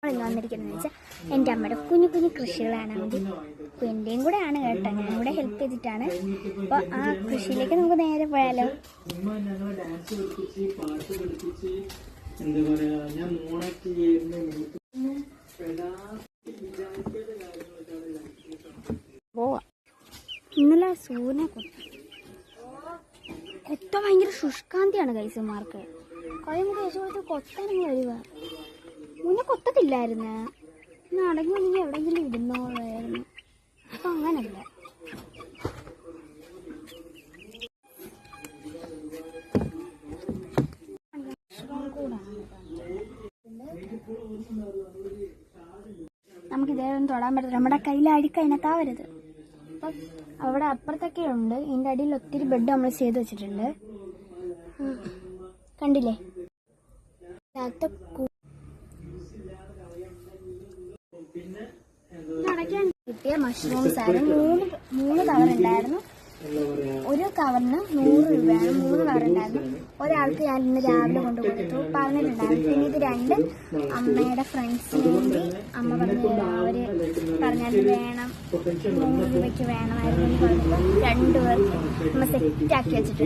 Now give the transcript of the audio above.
ഇന്ന് വന്നിരിക്കുന്നതെന്ന് വെച്ചാൽ എൻ്റെ അമ്മയുടെ കുഞ്ഞു കുഞ്ഞു കൃഷികളാണ് വേണ്ടി. അപ്പോൾ എൻ്റെയും കൂടെ ആണ് കേട്ടോ, ഞാനും കൂടെ ഹെൽപ്പ് ചെയ്തിട്ടാണ്. അപ്പോൾ ആ കൃഷിയിലേക്ക് നമുക്ക് നേരെ പോയാലോ. പോവാ. ഇന്നലെ സൂര്യനെ കൊത്ത ഭയങ്കര ശുഷ്കാന്തിയാണ് കൈസന്മാർക്ക്. കൈ മുഖം കഴിച്ചു കൊത്താനങ്ങ് വരിക. മുന്നേ കൊത്തത്തില്ലായിരുന്നു, ഇന്ന് അടങ്ങി ഒന്നെങ്കിൽ എവിടെയെങ്കിലും ഇടുന്നോളായിരുന്നു. അപ്പൊ അങ്ങനല്ല. നമുക്ക് ഇതേതൊന്നും തൊടാൻ പറ്റില്ല, നമ്മുടെ കയ്യിൽ അഴുക്ക് അതിനകത്താവരുത്. അപ്പം അവിടെ അപ്പുറത്തൊക്കെ ഉണ്ട്, ഇതിൻ്റെ അടിയിൽ ഒത്തിരി ബെഡ് നമ്മൾ ചെയ്ത് വെച്ചിട്ടുണ്ട്. കണ്ടില്ലേ, അടയ്ക്കാൻ കിട്ടിയ മഷ്റൂംസ് ആയിരുന്നു. മൂന്ന് കവർ ഉണ്ടായിരുന്നു. ഒരു കവറിന് 100 രൂപയാണ്. 3 കവർ ഉണ്ടായിരുന്നു. ഒരാൾക്ക് ഞാൻ ഇന്ന് രാവിലെ കൊണ്ടുകൊടുത്തു, പറഞ്ഞിട്ടുണ്ടായിരുന്നു. പിന്നെ ഇത് 2 അമ്മയുടെ ഫ്രണ്ട്സിന് വേണ്ടി അമ്മ പറഞ്ഞു, അവര് പറഞ്ഞത് വേണം, 3 രൂപയ്ക്ക് വേണമായിരുന്നു എന്ന് പറഞ്ഞപ്പോൾ 2 പേർക്ക് അമ്മ സെറ്റാക്കി വെച്ചിട്ടുണ്ട്.